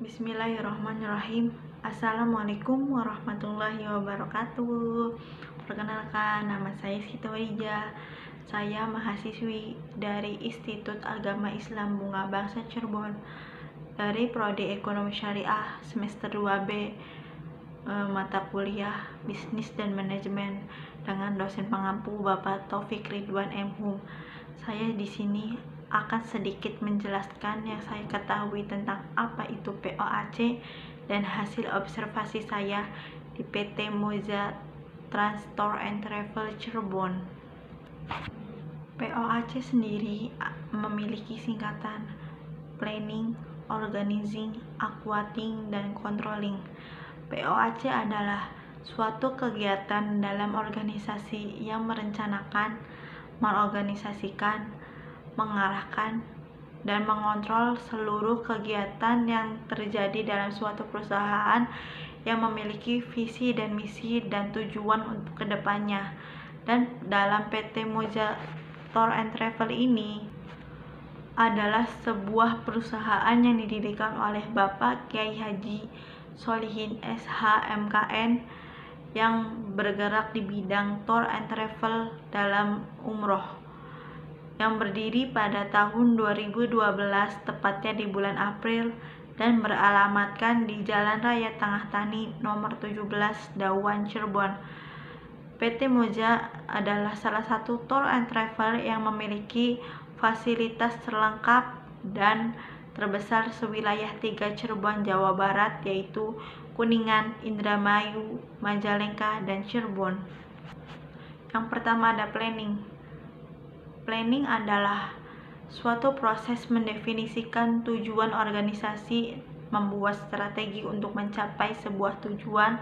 Bismillahirrahmanirrahim. Assalamualaikum warahmatullahi wabarakatuh. Perkenalkan, nama saya Siti Wadijah. Saya mahasiswi dari Institut Agama Islam Bunga Bangsa Cirebon dari Prodi Ekonomi Syariah semester 2B, mata kuliah Bisnis dan Manajemen dengan dosen pengampu Bapak Taufik Ridwan M.Hum. Saya di sini akan sedikit menjelaskan yang saya ketahui tentang apa itu POAC dan hasil observasi saya di PT Moza Transtour and Travel Cirebon. POAC sendiri memiliki singkatan Planning, Organizing, Aquating, dan Controlling. POAC adalah suatu kegiatan dalam organisasi yang merencanakan, mengorganisasikan, mengarahkan, dan mengontrol seluruh kegiatan yang terjadi dalam suatu perusahaan yang memiliki visi dan misi dan tujuan untuk kedepannya. Dan dalam PT Moza Tour and Travel ini adalah sebuah perusahaan yang didirikan oleh Bapak Kiai Haji Solihin SH MKN yang bergerak di bidang tour and travel dalam umroh, yang berdiri pada tahun 2012, tepatnya di bulan April, dan beralamatkan di Jalan Raya Tengah Tani nomor 17 Dawan Cirebon. PT Moza adalah salah satu tour and travel yang memiliki fasilitas terlengkap dan terbesar sewilayah 3 Cirebon, Jawa Barat, yaitu Kuningan, Indramayu, Majalengka, dan Cirebon. Yang pertama ada planning. Planning adalah suatu proses mendefinisikan tujuan organisasi, membuat strategi untuk mencapai sebuah tujuan,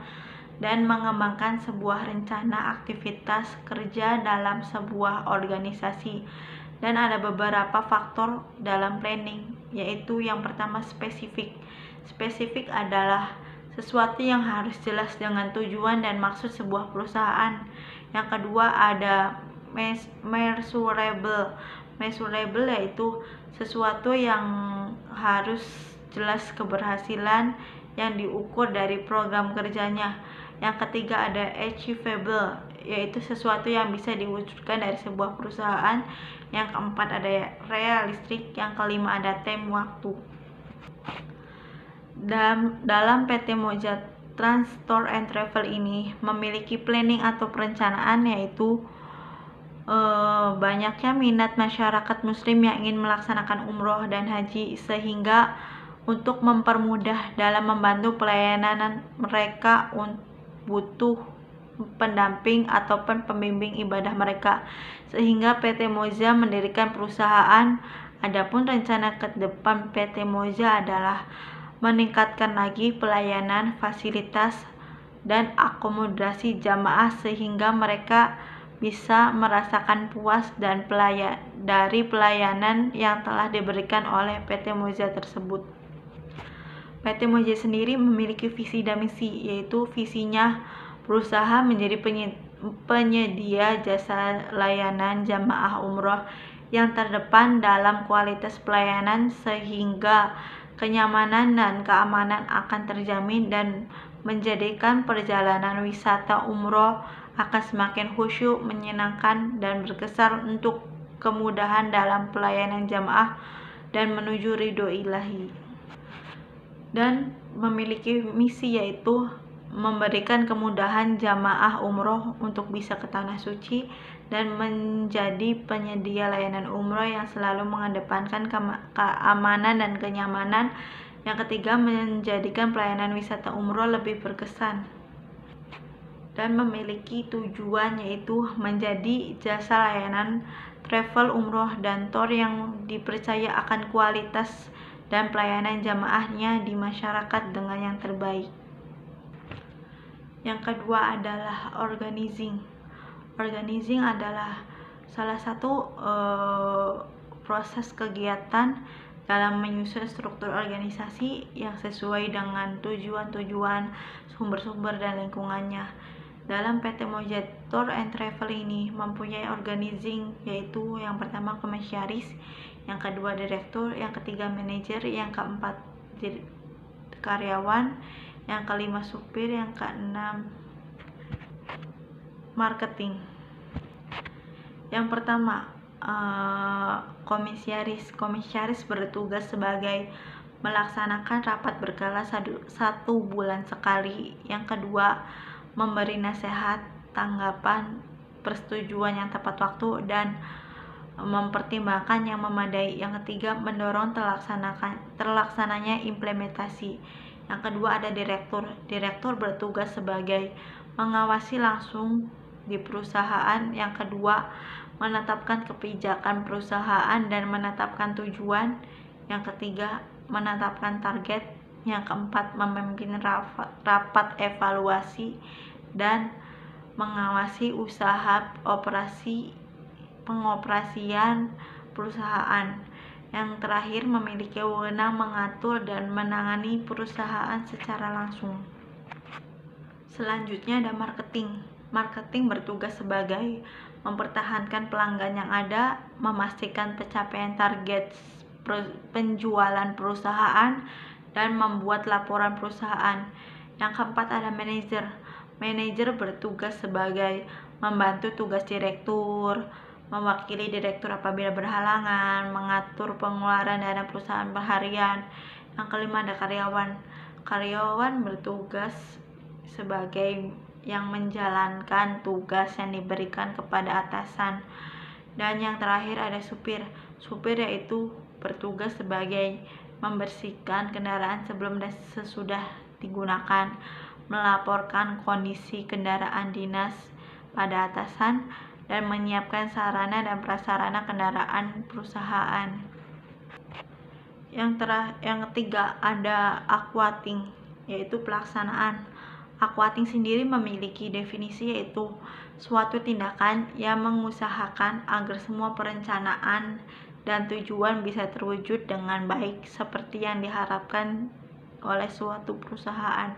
dan mengembangkan sebuah rencana aktivitas kerja dalam sebuah organisasi. Dan ada beberapa faktor dalam planning, yaitu yang pertama spesifik. Spesifik adalah sesuatu yang harus jelas dengan tujuan dan maksud sebuah perusahaan. Yang kedua ada measurable. Measurable yaitu sesuatu yang harus jelas keberhasilan yang diukur dari program kerjanya. Yang ketiga ada achievable, yaitu sesuatu yang bisa diwujudkan dari sebuah perusahaan. Yang keempat ada realistik. Yang kelima ada time waktu. Dalam PT Moza Transtour and Travel ini memiliki planning atau perencanaan, yaitu banyaknya minat masyarakat muslim yang ingin melaksanakan umroh dan haji, sehingga untuk mempermudah dalam membantu pelayanan mereka butuh pendamping ataupun pembimbing ibadah mereka, sehingga PT Moza mendirikan perusahaan. Adapun rencana ke depan PT Moza adalah meningkatkan lagi pelayanan, fasilitas, dan akomodasi jamaah sehingga mereka bisa merasakan puas dan dari pelayanan yang telah diberikan oleh PT Moza tersebut. PT Moza sendiri memiliki visi dan misi, yaitu visinya berusaha menjadi penyedia jasa layanan jamaah umroh yang terdepan dalam kualitas pelayanan, sehingga kenyamanan dan keamanan akan terjamin dan menjadikan perjalanan wisata umroh akan semakin khusyuk, menyenangkan, dan berkesan untuk kemudahan dalam pelayanan jamaah dan menuju ridho ilahi. Dan memiliki misi, yaitu memberikan kemudahan jamaah umroh untuk bisa ke tanah suci dan menjadi penyedia layanan umroh yang selalu mengedepankan keamanan dan kenyamanan. Yang ketiga, menjadikan pelayanan wisata umroh lebih berkesan dan memiliki tujuan, yaitu menjadi jasa layanan travel umroh dan tour yang dipercaya akan kualitas dan pelayanan jamaahnya di masyarakat dengan yang terbaik. Yang kedua adalah organizing. Organizing adalah salah satu proses kegiatan dalam menyusun struktur organisasi yang sesuai dengan tujuan-tujuan, sumber-sumber, dan lingkungannya. Dalam PT Moza Tour and Travel ini mempunyai organizing, yaitu yang pertama komisaris, yang kedua direktur, yang ketiga manajer, yang keempat karyawan, yang kelima supir, yang keenam marketing. Yang pertama, komisaris bertugas sebagai melaksanakan rapat berkala satu bulan sekali. Yang kedua, memberi nasihat, tanggapan, persetujuan yang tepat waktu, dan mempertimbangkan yang memadai. Yang ketiga, mendorong terlaksananya implementasi. Yang kedua ada direktur. Direktur bertugas sebagai mengawasi langsung di perusahaan. Yang kedua, menetapkan kebijakan perusahaan dan menetapkan tujuan. Yang ketiga, menetapkan target. Yang keempat, memimpin rapat evaluasi dan mengawasi usaha pengoperasian perusahaan. Yang terakhir, memiliki wewenang mengatur dan menangani perusahaan secara langsung. Selanjutnya ada marketing. Marketing bertugas sebagai mempertahankan pelanggan yang ada, memastikan pencapaian target penjualan perusahaan, dan membuat laporan perusahaan. Yang keempat ada manajer. Manajer bertugas sebagai membantu tugas direktur, mewakili direktur apabila berhalangan, mengatur pengeluaran dana perusahaan harian. Yang kelima ada karyawan. Karyawan bertugas sebagai yang menjalankan tugas yang diberikan kepada atasan. Dan yang terakhir ada supir. Supir yaitu bertugas sebagai membersihkan kendaraan sebelum dan sesudah digunakan, melaporkan kondisi kendaraan dinas pada atasan, dan menyiapkan sarana dan prasarana kendaraan perusahaan. Yang ketiga ada aquating, yaitu pelaksanaan. Aquating sendiri memiliki definisi, yaitu suatu tindakan yang mengusahakan agar semua perencanaan dan tujuan bisa terwujud dengan baik seperti yang diharapkan oleh suatu perusahaan.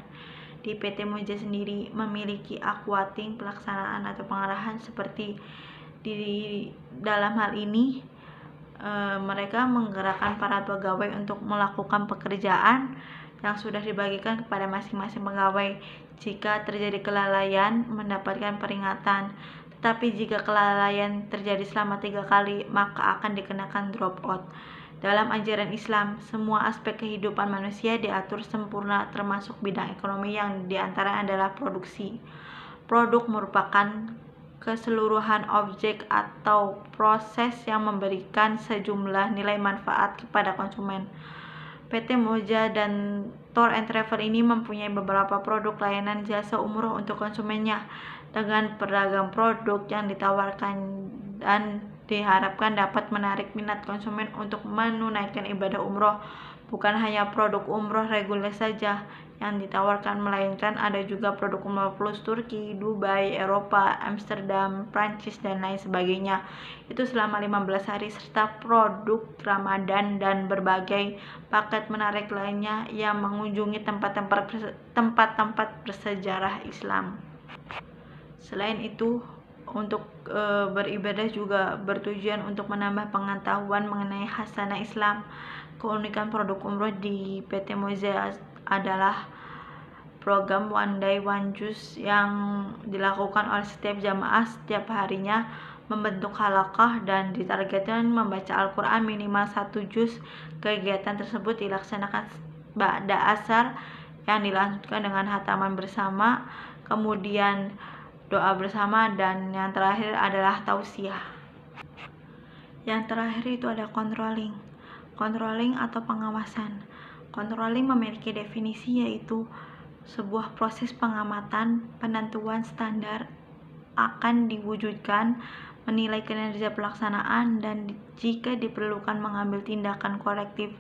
Di PT Moja sendiri memiliki aquating pelaksanaan atau pengarahan seperti di dalam hal ini mereka menggerakkan para pegawai untuk melakukan pekerjaan yang sudah dibagikan kepada masing-masing pegawai. Jika terjadi kelalaian, mendapatkan peringatan. Tetapi jika kelalaian terjadi selama 3 kali, maka akan dikenakan drop out. Dalam ajaran Islam, semua aspek kehidupan manusia diatur sempurna, termasuk bidang ekonomi yang diantara adalah produksi. Produk merupakan keseluruhan objek atau proses yang memberikan sejumlah nilai manfaat kepada konsumen. PT Moja dan Tour and Travel ini mempunyai beberapa produk layanan jasa umroh untuk konsumennya dengan beragam produk yang ditawarkan dan diharapkan dapat menarik minat konsumen untuk menunaikan ibadah umroh. Bukan hanya produk umroh reguler saja yang ditawarkan, melainkan ada juga produk umroh plus Turki, Dubai, Eropa, Amsterdam, Prancis, dan lain sebagainya. Itu selama 15 hari, serta produk Ramadan dan berbagai paket menarik lainnya yang mengunjungi tempat-tempat bersejarah Islam. Selain itu, untuk beribadah juga bertujuan untuk menambah pengetahuan mengenai khasanah Islam. Keunikan produk umroh di PT Moja adalah program One Day One Juz yang dilakukan oleh setiap jamaah setiap harinya membentuk halaqah dan ditargetkan membaca Al-Quran minimal 1 juz. Kegiatan tersebut dilaksanakan ba'da asar yang dilanjutkan dengan hataman bersama, kemudian doa bersama, dan yang terakhir adalah tausiah. Yang terakhir itu ada controlling. Controlling atau pengawasan. Controlling memiliki definisi, yaitu sebuah proses pengamatan, penentuan standar akan diwujudkan, menilai kinerja pelaksanaan, dan jika diperlukan mengambil tindakan korektif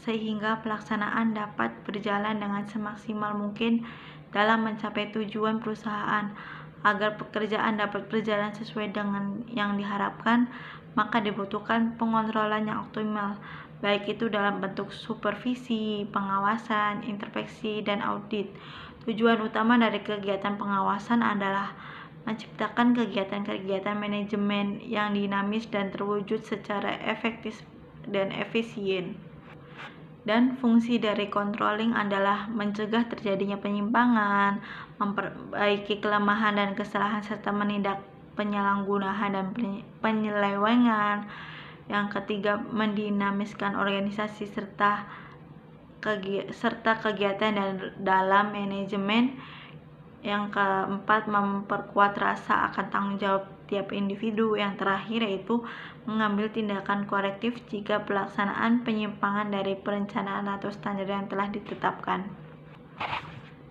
sehingga pelaksanaan dapat berjalan dengan semaksimal mungkin dalam mencapai tujuan perusahaan. Agar pekerjaan dapat berjalan sesuai dengan yang diharapkan, maka dibutuhkan pengontrolan yang optimal, baik itu dalam bentuk supervisi, pengawasan, introspeksi, dan audit. Tujuan utama dari kegiatan pengawasan adalah menciptakan kegiatan-kegiatan manajemen yang dinamis dan terwujud secara efektif dan efisien. Dan fungsi dari controlling adalah mencegah terjadinya penyimpangan, memperbaiki kelemahan dan kesalahan, serta menindak penyalahgunaan dan penyelewengan. Yang ketiga, mendinamiskan organisasi serta kegiatan dan dalam manajemen. Yang keempat, memperkuat rasa akan tanggung jawab tiap individu. Yang terakhir yaitu mengambil tindakan korektif jika pelaksanaan penyimpangan dari perencanaan atau standar yang telah ditetapkan.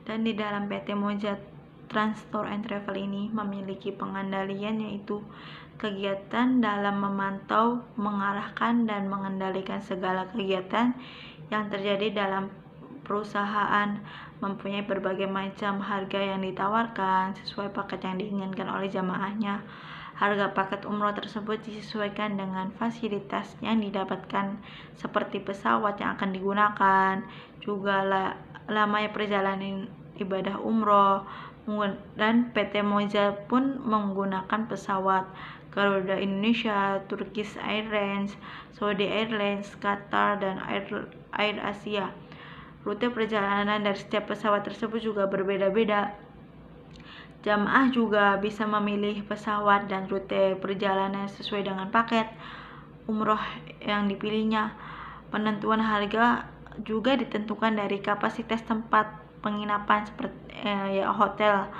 Dan di dalam PT Moja Trans Tour and Travel ini memiliki pengendalian, yaitu kegiatan dalam memantau, mengarahkan, dan mengendalikan segala kegiatan yang terjadi dalam perusahaan, mempunyai berbagai macam harga yang ditawarkan sesuai paket yang diinginkan oleh jamaahnya. Harga paket umroh tersebut disesuaikan dengan fasilitas yang didapatkan seperti pesawat yang akan digunakan, juga lamanya perjalanan ibadah umroh, dan PT Moja pun menggunakan pesawat Garuda Indonesia, Turkish Airlines, Saudi Airlines, Qatar, dan Air Asia. Rute perjalanan dari setiap pesawat tersebut juga berbeda-beda. Jamaah juga bisa memilih pesawat dan rute perjalanan sesuai dengan paket umroh yang dipilihnya. Penentuan harga juga ditentukan dari kapasitas tempat penginapan seperti hotel.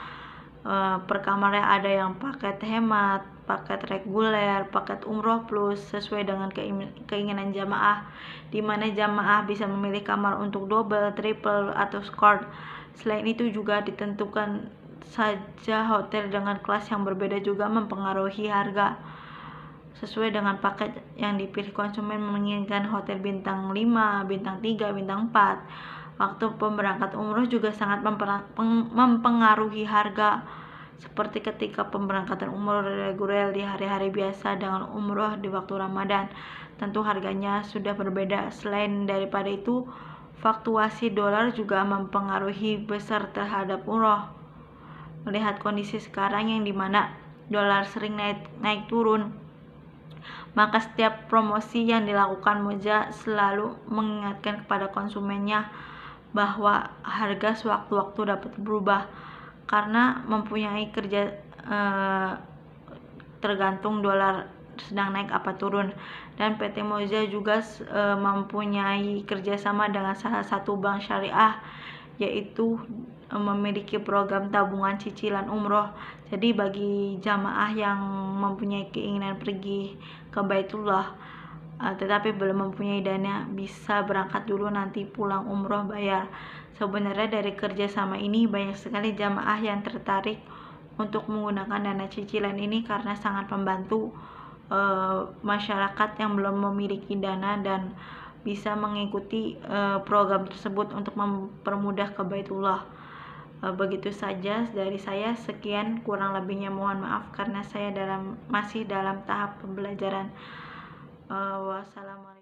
Per kamarnya ada yang paket hemat, paket reguler, paket umroh plus, sesuai dengan keinginan jamaah, di mana jamaah bisa memilih kamar untuk double, triple, atau skort. Selain itu juga ditentukan saja hotel dengan kelas yang berbeda juga mempengaruhi harga. Sesuai dengan paket yang dipilih, konsumen menginginkan hotel bintang 5, bintang 3, bintang 4. Waktu pemberangkat umroh juga sangat mempengaruhi harga, seperti ketika pemberangkatan umroh reguler di hari-hari biasa dengan umroh di waktu Ramadan, tentu harganya sudah berbeda. Selain daripada itu, fluktuasi dolar juga mempengaruhi besar terhadap umroh. Melihat kondisi sekarang yang dimana dolar sering naik turun, maka setiap promosi yang dilakukan Moja selalu mengingatkan kepada konsumennya bahwa harga sewaktu-waktu dapat berubah karena mempunyai tergantung dolar sedang naik apa turun. Dan PT Moja juga mempunyai kerjasama dengan salah satu bank syariah, yaitu memiliki program tabungan cicilan umroh. Jadi bagi jamaah yang mempunyai keinginan pergi ke Baitullah tetapi belum mempunyai dana, bisa berangkat dulu, nanti pulang umroh bayar. Sebenarnya dari kerjasama ini banyak sekali jamaah yang tertarik untuk menggunakan dana cicilan ini karena sangat membantu masyarakat yang belum memiliki dana dan bisa mengikuti program tersebut untuk mempermudah ke Baitullah. Begitu saja dari saya, sekian, kurang lebihnya mohon maaf karena saya masih dalam tahap pembelajaran. Wassalamualaikum.